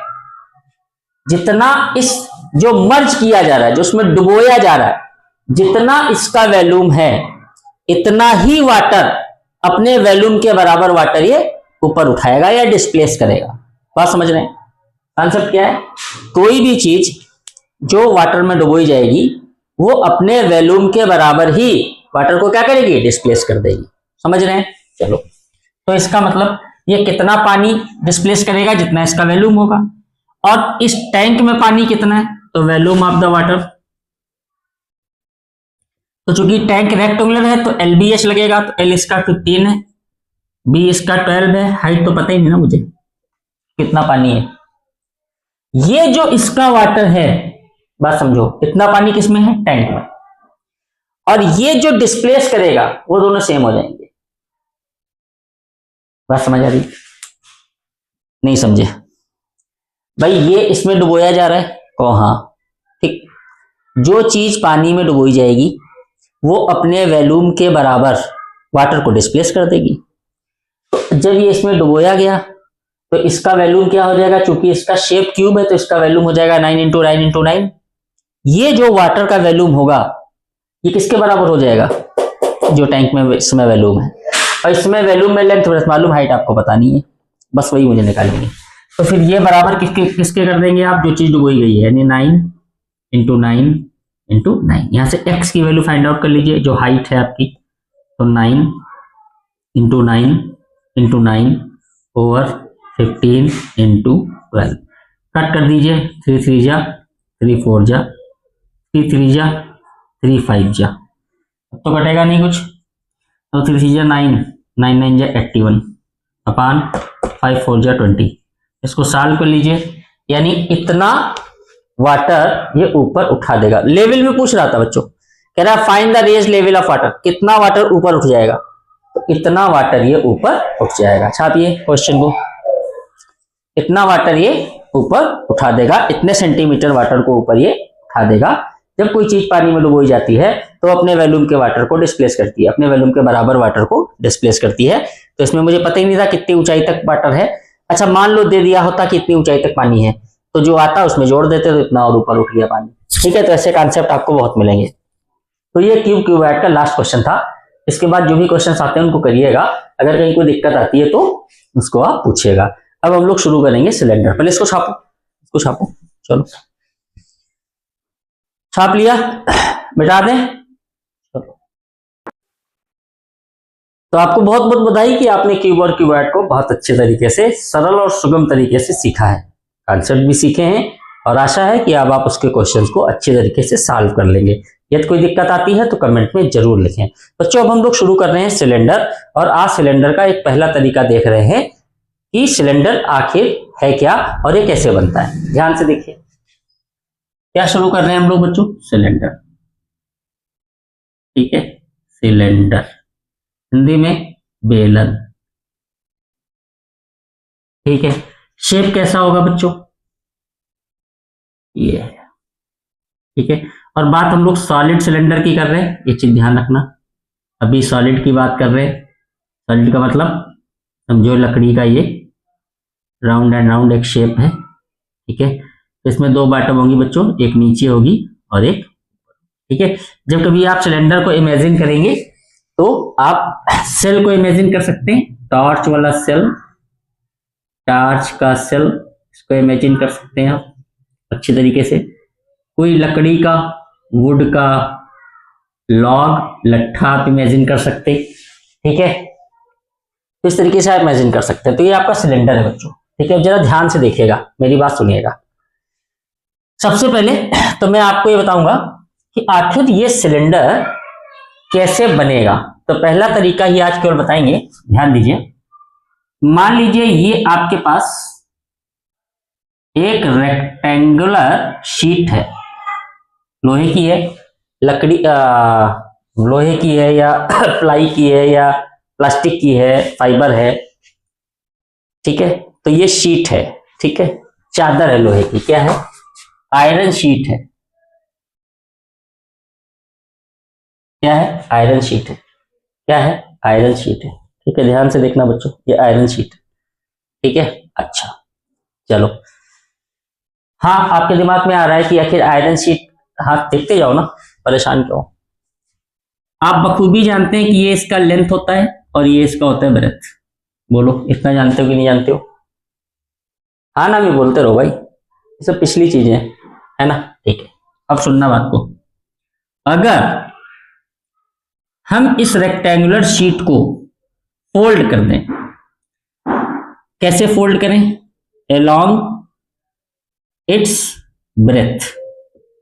जितना इस जो मर्ज किया जा रहा है, जो उसमें डुबोया जा रहा है, जितना इसका वॉल्यूम है इतना ही वाटर, अपने वॉल्यूम के बराबर वाटर ये ऊपर उठाएगा या डिस्प्लेस करेगा। बात समझ रहे हैं? कॉन्सेप्ट क्या है, कोई भी चीज जो वाटर में डुबोई जाएगी वो अपने वॉल्यूम के बराबर ही वाटर को क्या करेगी, डिस्प्लेस कर देगी। समझ रहे हैं? चलो, तो इसका मतलब ये कितना पानी डिस्प्लेस करेगा, जितना इसका वॉल्यूम होगा। और इस टैंक में पानी कितना है, तो वॉल्यूम ऑफ द वाटर। तो चूंकि टैंक रेक्टेंगुलर है तो LBH लगेगा, तो L इसका 15 है, B इसका 12 है, हाइट तो पता ही नहीं ना मुझे कितना पानी है। ये जो इसका वाटर है, बात समझो, इतना पानी किसमें है, टैंक में, और ये जो डिस्प्लेस करेगा वो दोनों सेम हो जाएंगे। बात समझ आ रही? नहीं समझे भाई? ये इसमें डुबोया जा रहा है, ओ हाँ ठीक, जो चीज पानी में डुबोई जाएगी वो अपने वॉल्यूम के बराबर वाटर को डिस्प्लेस कर देगी। तो जब ये इसमें डुबोया गया तो इसका वॉल्यूम क्या हो जाएगा, चूंकि इसका शेप क्यूब है तो इसका वॉल्यूम हो जाएगा 9 × 9 × 9। ये जो वाटर का वॉल्यूम होगा ये किसके बराबर हो जाएगा, जो टैंक में इसमें वॉल्यूम है। और इसमें वॉल्यूम में लेंथ मालूम, हाइट आपको पता नहीं है, बस वही मुझे निकालेंगे। तो फिर ये बराबर किसके कर देंगे आप, जो चीज डुबोई गई है, यानी 9 × 9 × 9। यहां से x की वैल्यू फाइंड आउट कर लीजिए, जो हाइट है आपकी, तो 9 × 9 × 9 ओवर 15 × 12। कट कर दीजिए, 3 3 जा 3 4 जा 3 3 जा 3 5 जा, अब तो कटेगा नहीं कुछ, तो 3 3 जा 9 9 9 जा 81 अपान 5 4 जा 20। इसको सॉल्व कर लीजिए, यानी इतना वाटर ये ऊपर उठा देगा। लेवल में पूछ रहा था बच्चों, कह रहा find the raise level of water, कितना वाटर ऊपर उठ जाएगा, तो इतना वाटर ये ऊपर उठ जाएगा। छापिए क्वेश्चन को, इतना वाटर ये ऊपर उठा देगा, इतने सेंटीमीटर वाटर को ऊपर ये उठा देगा। जब कोई चीज पानी में डुबोई जाती है तो अपने वॉल्यूम के वाटर को डिस्प्लेस करती है, अपने वॉल्यूम के बराबर वाटर को डिस्प्लेस करती है। तो इसमें मुझे पता ही नहीं था कितनी ऊंचाई तक वाटर है। अच्छा मान लो दे दिया होता कि इतनी ऊंचाई तक पानी है, तो जो आता उसमें जोड़ देते तो इतना और ऊपर उठ गया पानी। ठीक है, तो ऐसे कॉन्सेप्ट आपको बहुत मिलेंगे। तो ये क्यूब क्यूबॉइड का लास्ट क्वेश्चन था। इसके बाद जो भी क्वेश्चन आते हैं उनको करिएगा, अगर कहीं कोई दिक्कत आती है तो उसको आप पूछिएगा। अब हम लोग शुरू करेंगे सिलेंडर। पहले इसको छापो, इसको छापो, चलो छाप लिया, मिटा दें। चलो, तो आपको बहुत बहुत बधाई कि आपने क्यूब और क्यूबॉइड को बहुत अच्छे तरीके से, सरल और सुगम तरीके से सीखा है, कॉन्सेप्ट भी सीखे हैं, और आशा है कि अब आप उसके क्वेश्चंस को अच्छे तरीके से सॉल्व कर लेंगे। यदि कोई दिक्कत आती है तो कमेंट में जरूर लिखें। बच्चों अब हम लोग शुरू कर रहे हैं सिलेंडर, और आज सिलेंडर का एक पहला तरीका देख रहे हैं कि सिलेंडर आखिर है क्या और ये कैसे बनता है। ध्यान से देखिए, क्या शुरू कर रहे हैं हम लोग बच्चों, सिलेंडर। ठीक है, सिलेंडर, हिंदी में बेलन। ठीक है, शेप कैसा होगा बच्चों, ये है। ठीक है, और बात हम लोग सॉलिड सिलेंडर की कर रहे हैं, ये चीज ध्यान रखना। अभी सॉलिड की बात कर रहे हैं। सॉलिड का मतलब समझो लकड़ी का ये राउंड एंड राउंड एक शेप है। ठीक है, तो इसमें दो बॉटम होगी बच्चों, एक नीचे होगी और एक। ठीक है, जब कभी आप सिलेंडर को इमेजिन करेंगे तो आप सेल को इमेजिन कर सकते हैं, टॉर्च वाला सेल, टॉर्च का सेल, इसको इमेजिन कर सकते हैं आप अच्छी तरीके से। कोई लकड़ी का, वुड का लॉग, लट्ठा आप इमेजिन कर सकते हैं। ठीक है, तो इस तरीके से आप इमेजिन कर सकते हैं। तो ये आपका सिलेंडर है बच्चों। ठीक है, जरा ध्यान से देखिएगा, मेरी बात सुनिएगा। सबसे पहले तो मैं आपको ये बताऊंगा कि आखिर ये सिलेंडर कैसे बनेगा। तो पहला तरीका ही आज केवल बताएंगे, ध्यान दीजिए। मान लीजिए ये आपके पास एक रेक्टेंगुलर शीट है, लोहे की है, लकड़ी लोहे की है या प्लाई की है या प्लास्टिक की है, फाइबर है। ठीक है, तो ये शीट है। ठीक है, चादर है लोहे की, क्या है, आयरन शीट है। क्या है, आयरन शीट है। क्या है, आयरन शीट है। ठीक है, ध्यान से देखना बच्चों, ये आयरन शीट है। ठीक है, अच्छा चलो, हाँ आपके दिमाग में आ रहा है कि आखिर आयरन शीट, हाँ देखते जाओ ना, परेशान क्यों। आप बखूबी जानते हैं कि ये इसका लेंथ होता है और ये इसका होता है ब्रेथ। बोलो, इतना जानते हो कि नहीं जानते हो? हाँ ना, भी बोलते रहो भाई, ये सब पिछली चीजें है ना। ठीक है, अब सुनना बात को। अगर हम इस रेक्टेंगुलर शीट को फोल्ड कर दें, कैसे फोल्ड करें, अलोंग इट्स ब्रेथ,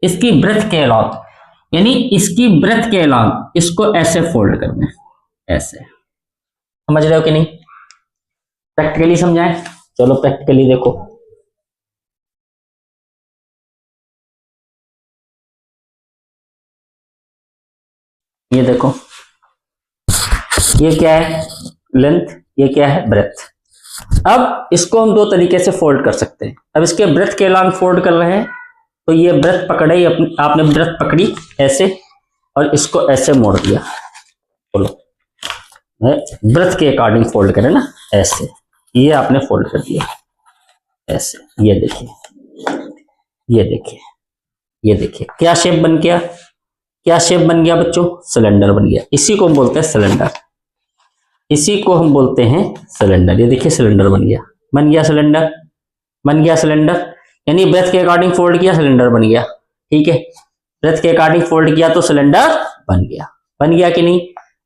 इसकी ब्रेथ के अलोंग, यानी इसकी ब्रेथ के अलोंग इसको ऐसे फोल्ड कर दें, ऐसे। समझ रहे हो कि नहीं? प्रैक्टिकली समझाएं, चलो प्रैक्टिकली देखो। ये देखो, ये क्या है, लेंथ, ये क्या है, ब्रेथ। अब इसको हम दो तरीके से फोल्ड कर सकते हैं। अब इसके ब्रेथ के अलोंग फोल्ड कर रहे हैं, तो ये ब्रेथ पकड़े, आपने ब्रेथ पकड़ी ऐसे और इसको ऐसे मोड़ दिया। बोलो, ब्रेथ के अकॉर्डिंग फोल्ड करें ना, ऐसे, ये आपने फोल्ड कर दिया ऐसे। ये देखिए, ये देखिए, ये देखिए, क्या शेप बन गया, क्या शेप बन गया बच्चों, सिलेंडर बन गया। इसी को हम बोलते हैं सिलेंडर, इसी को हम बोलते हैं सिलेंडर। ये देखिए सिलेंडर बन गया, बन गया सिलेंडर, बन गया सिलेंडर। यानी ब्रेथ के अकॉर्डिंग फोल्ड किया, सिलेंडर बन गया। ठीक है, ब्रेथ के अकॉर्डिंग फोल्ड किया तो सिलेंडर बन गया। बन गया कि नहीं?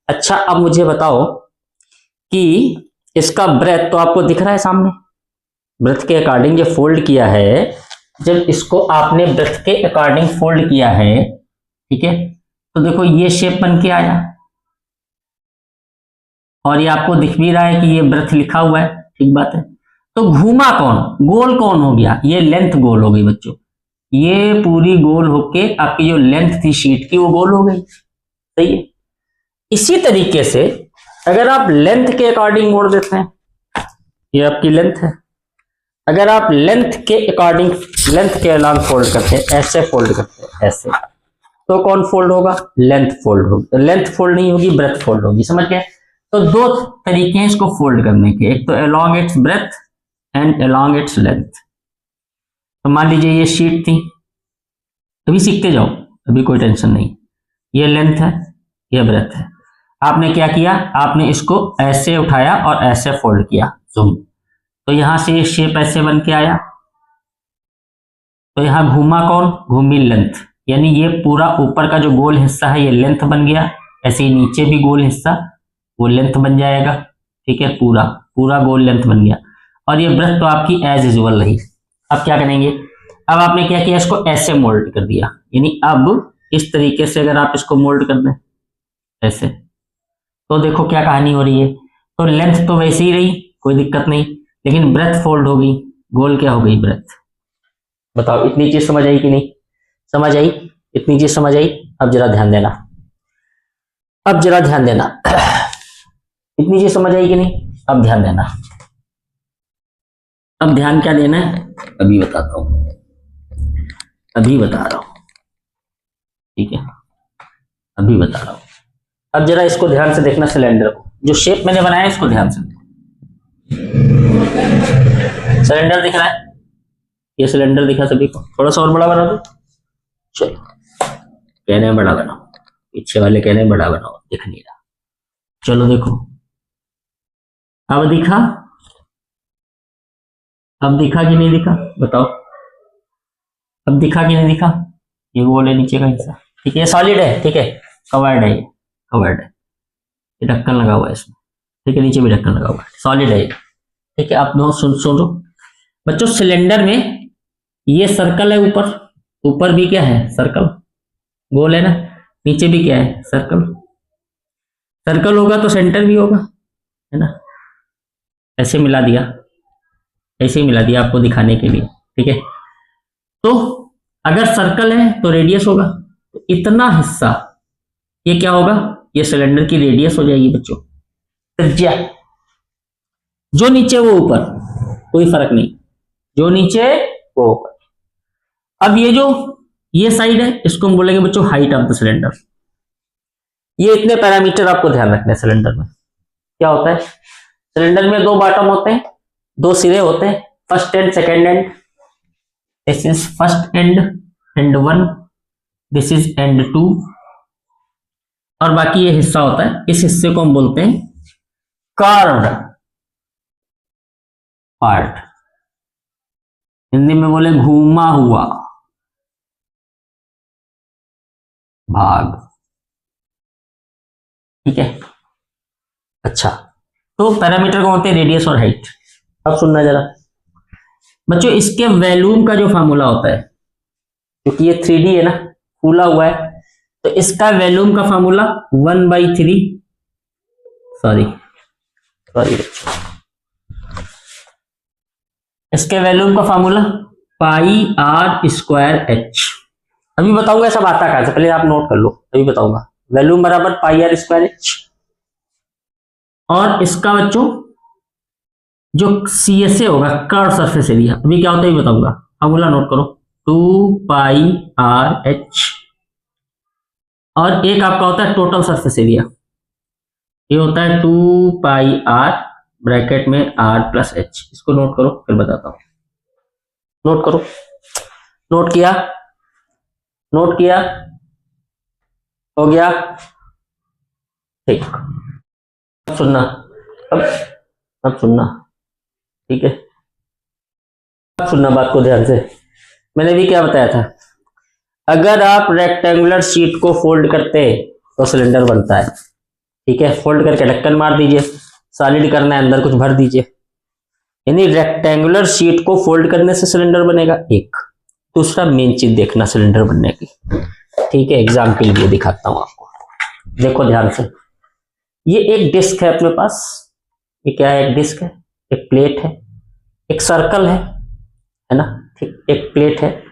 अच्छा, अब मुझे बताओ कि इसका ब्रेथ तो आपको दिख रहा है सामने, ब्रेथ के अकॉर्डिंग जो फोल्ड किया है, जब इसको आपने ब्रेथ के अकॉर्डिंग फोल्ड किया है, ठीक है, तो देखो ये शेप बन के आया, और ये आपको दिख भी रहा है कि ये ब्रेथ लिखा हुआ है। ठीक बात है, तो घूमा कौन, गोल कौन हो गया, ये लेंथ गोल हो गई बच्चों। ये पूरी गोल होके आपकी जो लेंथ थी शीट की वो गोल हो गई। सही है। इसी तरीके से अगर आप लेंथ के अकॉर्डिंग मोड़ देते हैं, ये आपकी लेंथ है, अगर आप लेंथ के अकॉर्डिंग, लेंथ के अलोंग फोल्ड करते हैं, ऐसे फोल्ड करते हैं, ऐसे, तो कौन फोल्ड होगा? लेंथ फोल्ड होगी। लेंथ फोल्ड नहीं होगी, ब्रेथ फोल्ड होगी। समझ गए? तो दो तरीके हैं इसको फोल्ड करने के, एक तो along it's breath and along its length. तो मान लीजिए ये शीट थी, अभी सीखते जाओ, अभी कोई टेंशन नहीं। ये लेंथ है, ये ब्रेथ है। आपने क्या किया? आपने इसको ऐसे उठाया और ऐसे फोल्ड किया, जूम। तो यहां से ये शेप ऐसे बन के आया, तो यहां घूमा कौन? घूमी लेंथ, यानी ये पूरा ऊपर का जो गोल हिस्सा है ये लेंथ बन गया। ऐसे ही नीचे भी गोल हिस्सा वो लेंथ बन जाएगा। ठीक है, पूरा पूरा गोल लेंथ बन गया। और ये ब्रेथ तो आपकी एज यूजुअल रही। अब क्या करेंगे? अब आपने क्या किया? इसको ऐसे मोल्ड कर दिया, यानी अब इस तरीके से अगर आप इसको मोल्ड कर दें ऐसे, तो देखो क्या कहानी हो रही है। तो लेंथ तो वैसे ही रही, कोई दिक्कत नहीं, लेकिन ब्रेथ फोल्ड हो गई, गोल क्या हो गई? ब्रेथ। बताओ इतनी चीज समझ आई कि नहीं? समझ आई? इतनी चीज समझ आई? अब जरा ध्यान देना, अब जरा ध्यान देना। इतनी चीज समझ आई कि नहीं? अब ध्यान देना। अब ध्यान क्या देना है अभी बताता हूं, अभी बता रहा हूं। ठीक है, अभी बता रहा हूं। अब जरा इसको ध्यान से देखना, सिलेंडर को, जो शेप मैंने बनाया इसको ध्यान से देखो। सिलेंडर दिख रहा है? ये सिलेंडर दिखा सभी को? थोड़ा सा और बड़ा बना दो। चलो, कहने में बड़ा बनाओ, पीछे वाले कहने में बड़ा बनाओ, दिख नहीं रहा। चलो देखो, अब दिखा? अब दिखा कि नहीं दिखा? बताओ, अब दिखा कि नहीं दिखा? ये गोल है नीचे का हिस्सा, ठीक है, सॉलिड है, ठीक है, कवर्ड है, ये कवर्ड है, ये ढक्कन लगा हुआ है इसमें, ठीक है, नीचे भी ढक्कन लगा हुआ है, सॉलिड है ये, ठीक है। आप दोनों सुनो बच्चों, सिलेंडर में ये सर्कल है, ऊपर ऊपर भी क्या है? सर्कल, गोल है ना, नीचे भी क्या है? सर्कल। सर्कल होगा तो सेंटर भी होगा, है ना? ऐसे मिला दिया, ऐसे ही मिला दिया आपको दिखाने के लिए, ठीक है। तो अगर सर्कल है तो रेडियस होगा, तो इतना हिस्सा ये क्या होगा? ये सिलेंडर की रेडियस हो जाएगी बच्चों, त्रिज्या। जो नीचे वो ऊपर, कोई फर्क नहीं, जो नीचे वो ऊपर। अब ये जो ये साइड है इसको हम बोलेंगे बच्चों हाइट ऑफ द सिलेंडर। ये इतने पैरामीटर आपको ध्यान रखने हैं। सिलेंडर में क्या होता है? सिलेंडर में दो बॉटम होते हैं, दो सिरे होते हैं, first and second and. This is first and 1, this is and 2, और बाकी ये हिस्सा होता है, इस हिस्से को हम बोलते हैं कर्व्ड पार्ट। हिंदी में बोले घूमा हुआ भाग, ठीक है। अच्छा, तो पैरामीटर कौन होते हैं? रेडियस और हाइट। अब सुनना जरा बच्चों, इसके वॉल्यूम का जो फार्मूला होता है, क्योंकि ये 3D है ना, फूला हुआ है, तो इसका वॉल्यूम का फार्मूला 1/3, सॉरी बच्चों, इसके वॉल्यूम का फार्मूला πr²h। अभी बताऊंगा सब आता कहां से, पहले आप नोट कर लो, अभी बताऊंगा। वॉल्यूम बराबर πr²h, और इसका बच्चों जो CSA होगा, कर्व सरफेस एरिया, अभी क्या होता है बताऊंगा, फार्मूला नोट करो, 2πrh, और एक आपका होता है टोटल सरफेस एरिया, ये होता है 2πr ब्रैकेट में r+h। इसको नोट करो, फिर बताता हूं। नोट करो, नोट किया? नोट किया? हो गया? ठीक, अब सुनना, अब सुनना, ठीक है, अब सुनना बात को ध्यान से। मैंने भी क्या बताया था, अगर आप रेक्टेंगुलर शीट को फोल्ड करते तो सिलेंडर बनता है, ठीक है। फोल्ड करके ढक्कन मार दीजिए, सॉलिड करना है, अंदर कुछ भर दीजिए, यानी रेक्टेंगुलर शीट को फोल्ड करने से सिलेंडर बनेगा। एक दूसरा मेन चीज देखना सिलेंडर बनने की, ठीक है, एग्जाम के लिए दिखाता हूं आपको, देखो ध्यान से। ये एक डिस्क है अपने पास, ये क्या है? एक डिस्क है, एक प्लेट है, एक सर्कल है ना, ठीक, एक प्लेट है,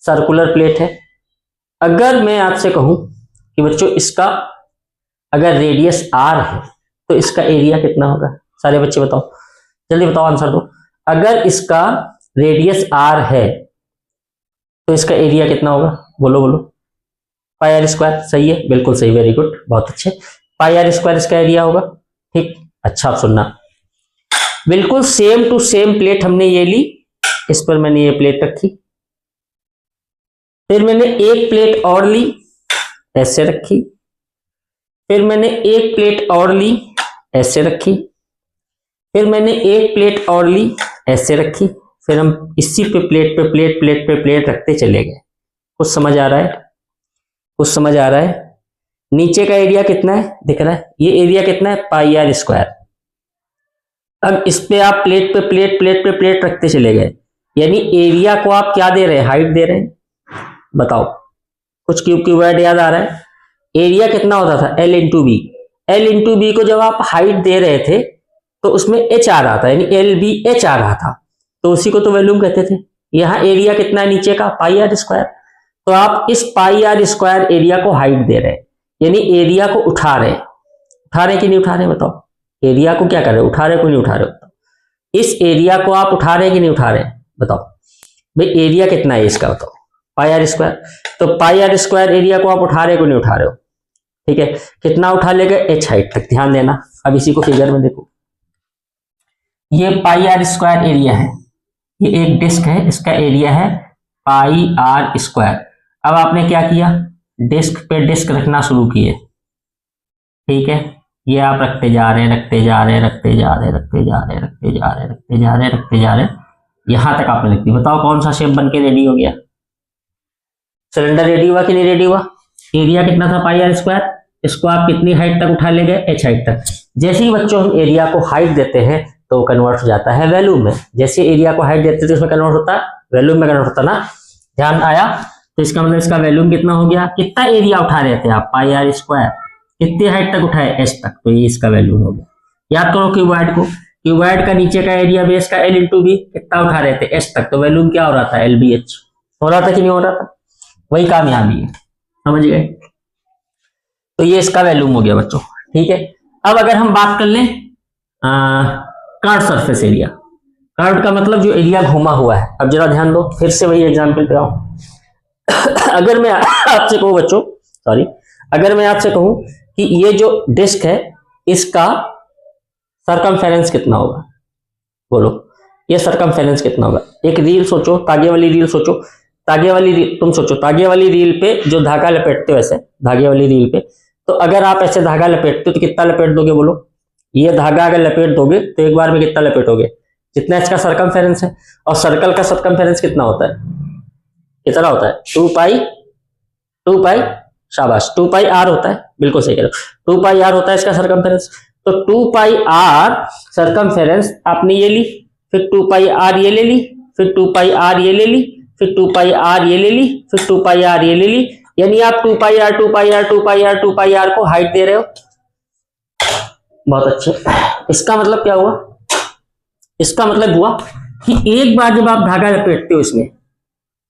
सर्कुलर प्लेट है। अगर मैं आपसे कहूं कि बच्चों इसका अगर रेडियस r है तो इसका एरिया कितना होगा? सारे बच्चे बताओ, जल्दी बताओ, आंसर दो। अगर इसका रेडियस r है तो इसका एरिया कितना होगा? बोलो बोलो, पाई आर स्क्वायर, सही है, बिल्कुल सही, वेरी गुड, बहुत अच्छे। पाई आर स्क्वायर इसका एरिया होगा, ठीक। अच्छा, आप सुनना, बिल्कुल सेम टू सेम प्लेट हमने ये ली, इस पर मैंने ये प्लेट रखी, फिर मैंने एक प्लेट और ली, ऐसे रखी, फिर मैंने एक प्लेट और ली, ऐसे रखी, फिर मैंने एक प्लेट और ली, ऐसे रखी, फिर हम इसी पे प्लेट पे प्लेट प्लेट पे प्लेट रखते चले गए। कुछ समझ आ रहा है? कुछ समझ आ रहा है? नीचे का एरिया कितना है दिख रहा है? ये एरिया कितना है? पाई आर स्क्वायर। अब इस पे आप प्लेट पे प्लेट प्लेट पे प्लेट रखते चले गए, यानी एरिया को आप क्या दे रहे हैं? हाइट दे रहे हैं। बताओ, कुछ क्यूब की वर्ड याद आ रहा है? एरिया कितना होता था? L into B. L into B को जब आप हाइट दे रहे थे तो उसमें H आ रहा था, यानी LBH आ रहा था, तो उसी को तो वॉल्यूम कहते थे। यहाँ एरिया कितना है नीचे का? पाई आर स्क्वायर। तो आप इस पाई आर स्क्वायर एरिया को हाइट दे रहे हैं, यानी एरिया को उठा रहे हैं। उठा रहे कि नहीं उठा रहे? बताओ, एरिया को क्या कर रहे हो? उठा रहे को नहीं उठा रहे हो? इस एरिया को आप उठा रहे हैं कि नहीं उठा रहे? बताओ भाई, एरिया कितना है इसका? बताओ, पाई आर स्क्वायर। तो पाई आर स्क्वायर एरिया को आप उठा रहे को नहीं उठा रहे हो? ठीक है, कितना उठा लेगा? H हाइट तक। ध्यान देना, अब इसी को फिगर में देखो, ये पाई आर स्क्वायर एरिया है, ये एक डिस्क है, इसका एरिया है पाई आर स्क्वायर। अब आपने क्या किया? डिस्क पे डिस्क रखना शुरू किए, ठीक है, ये आप रखते जा रहे हैं, रखते जा रहे हैं, रखते जा रहे हैं, रखते जा रहे हैं, रखते जा रहे हैं, रखते जा रहे हैं, रखते जा रहे हैं, यहां तक आपने लिख दी। बताओ कौन सा शेप बन के रेडी हो गया? सिलेंडर रेडी हुआ कि नहीं रेडी हुआ? एरिया कितना था? पाई आर स्क्वायर। इसको आप कितनी हाइट तक उठा ले गए? H हाइट तक। जैसे ही बच्चों हम एरिया को हाइट देते हैं तो वो कन्वर्ट हो जाता है वैल्यूम में। जैसे एरिया को हाइट देते हैं तो उसमें कन्वर्ट होता है वैल्यूम में, कन्वर्ट होता ना। ध्यान आया? तो इसका मतलब इसका वैल्यूम कितना हो गया? कितना एरिया उठा रहे थे आप? पाई आर स्क्वायर। कितनी हाइट तक उठाए? H तक, तो ये इसका वैल्यूम हो गया। याद करो क्यूबॉइड को, क्यूबॉइड का नीचे का एरिया बेस का L इंटू बी, कितना उठा रहे थे? H तक, तो वैल्यूम क्या हो रहा था? LBH। हो रहा था कि नहीं हो रहा था? वही काम यहाँ भी है, समझ गए? तो ये इसका वैल्यूम हो गया बच्चों, ठीक है। अब अगर हम बात कर लें कर्व सरफेस एरिया, कर्व का मतलब जो एरिया घुमा हुआ है। अब जरा ध्यान दो, फिर से वही एग्जांपल पे आओ। अगर मैं आपसे कहूं बच्चों, सॉरी, अगर मैं आपसे कहूं कि ये जो डिस्क है इसका सरकमफेरेंस कितना होगा? बोलो, ये सरकमफेरेंस कितना होगा? एक रील सोचो, तागे वाली रील सोचो, तागे वाली रील तुम सोचो, तागे वाली रील पे जो धागा लपेटते हो ऐसे, धागे वाली रील पे, तो अगर आप ऐसे धागा लपेटते हो तो कितना लपेट दोगे? बोलो, ये धागा अगर लपेट दोगे तो एक बार में कितना लपेटोगे? जितना इसका सरकमफेरेंस है। और सर्कल का सरकमफेरेंस कितना होता है? कितना होता है? 2 पाई, शाबाश, 2 पाई आर होता है, बिल्कुल सही कह रहे हो, 2 पाई आर होता है इसका सरकमफेरेंस। तो 2 पाई आर सरकमफेरेंस आपने ये ली, फिर 2 पाई आर ये ले ली, फिर 2 पाई आर ये ले ली, फिर 2 पाई आर ये ले ली, फिर 2 पाई आर ये ले ली, यानी आप 2 pi r 2 pi r 2 pi r 2 pi r को हाइट दे रहे हो। बहुत अच्छे। इसका मतलब क्या हुआ? इसका मतलब हुआ कि एक बार जब आप धागा लपेटते हो इसमें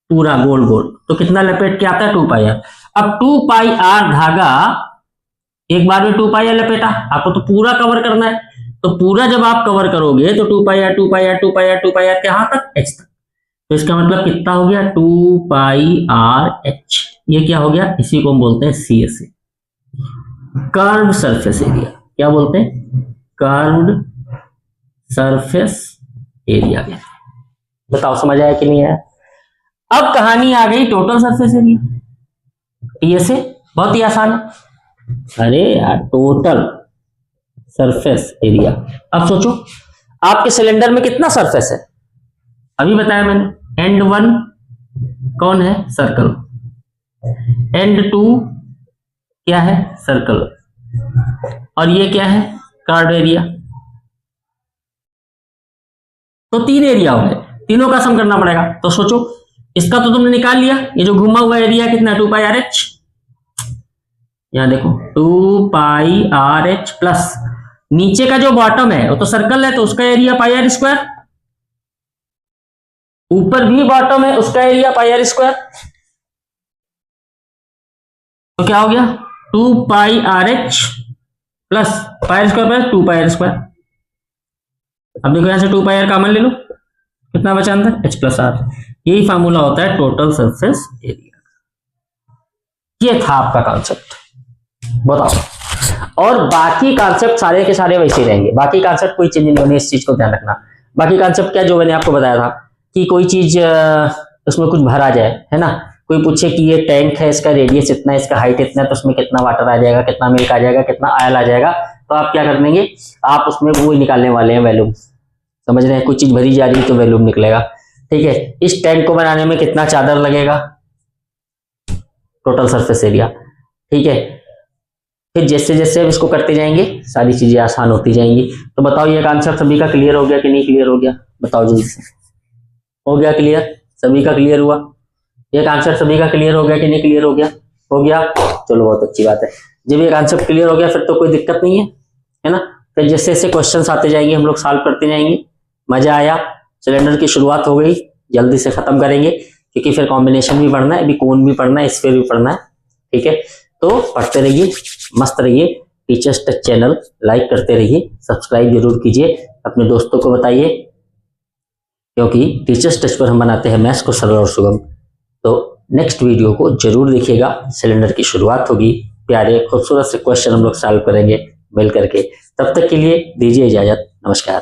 पूरा गोल गोल, तो कितना लपेट के आता है? 2 पाई आर। अब 2 पाई आर धागा एक बार में 2 पाई आर लपेटा, आपको तो पूरा कवर करना है, तो पूरा जब आप कवर करोगे तो 2 pi r 2 pi r 2 pi r 2 pi r कहां तक? H तक। तो इसका मतलब कितना हो गया? 2 पाई आर H। ये क्या हो गया? इसी को हम बोलते हैं CSA, कर्व सरफेस एरिया। क्या बोलते हैं? Curve surface area. बताओ समझ आया कि नहीं आया? अब कहानी आ गई टोटल सरफेस एरिया। TSA बहुत ही आसान है। अरे यार, टोटल सरफेस एरिया। अब सोचो, आपके सिलेंडर में कितना सरफेस है? अभी बताया मैंने, एंड 1 कौन है? सर्कल। एंड 2 क्या है? सर्कल। और ये क्या है? Curve area. तो 3 एरिया हो गए, तीनों का सम करना पड़ेगा। तो सोचो, इसका तो तुमने निकाल लिया, ये जो घुमा हुआ एरिया कितना? 2 पाई आर एच। यहां देखो 2 पाई आर एच प्लस नीचे का जो बॉटम है वो तो सर्कल है, तो उसका एरिया पाई आर स्क्वायर। ऊपर भी बॉटम है, उसका एरिया पाई आर स्क्वायर। तो क्या हो गया? 2 pi r h plus pi r square plus 2 pi r square. अब देखो यहां से 2 पाई आर कॉमन ले लो, कितना बचा अंदर? H plus R. यही फार्मूला होता है टोटल सरफेस एरिया। ये था आपका कॉन्सेप्ट, बताओ। और बाकी कॉन्सेप्ट सारे के सारे वैसे ही रहेंगे, बाकी कॉन्सेप्ट कोई चेंज नहीं होने, इस चीज को ध्यान रखना। बाकी कॉन्सेप्ट क्या, जो मैंने आपको बताया था कि कोई चीज उसमें कुछ भरा जाए, है ना, कोई पूछे कि ये टैंक है, इसका रेडियस इतना है, इसका हाइट इतना है, तो उसमें कितना वाटर आ जाएगा, कितना मिल्क आ जाएगा, कितना ऑयल आ जाएगा, तो आप क्या कर देंगे, आप उसमें वो निकालने वाले हैं वैल्यूम, समझ रहे हैं, कोई चीज भरी जा रही है तो वैल्यूम निकलेगा, ठीक है। इस टैंक को बनाने में कितना चादर लगेगा, टोटल सरफेस एरिया, ठीक है। फिर जैसे जैसे हम इसको करते जाएंगे सारी चीजें आसान होती जाएंगी। तो बताओ ये कॉन्सेप्ट सभी का क्लियर हो गया कि नहीं क्लियर हो गया, बताओ जल्दी से। हो गया क्लियर, सभी का क्लियर हुआ, ये कॉन्सेप्ट सभी का क्लियर हो गया कि नहीं क्लियर हो गया, हो गया, चलो बहुत अच्छी बात है। जब ये कॉन्सेप्ट क्लियर हो गया फिर तो कोई दिक्कत नहीं है ना। फिर जैसे जैसे क्वेश्चन आते जाएंगे हम लोग सॉल्व करते जाएंगे, मजा आया। सिलेंडर की शुरुआत हो गई, जल्दी से खत्म करेंगे क्योंकि फिर कॉम्बिनेशन भी पढ़ना है, अभी कोन भी पढ़ना है, स्फीयर भी पढ़ना है, ठीक है। तो पढ़ते रहिए, मस्त रहिए। टीचर्स टच चैनल लाइक करते रहिए, सब्सक्राइब जरूर कीजिए, अपने दोस्तों को बताइए, क्योंकि टीचर्स टच पर हम बनाते हैं मैथ्स को सरल और सुगम। तो नेक्स्ट वीडियो को जरूर देखिएगा, सिलेंडर की शुरुआत होगी, प्यारे खूबसूरत से क्वेश्चन हम लोग सॉल्व करेंगे मिल करके। तब तक के लिए दीजिए इजाजत, नमस्कार।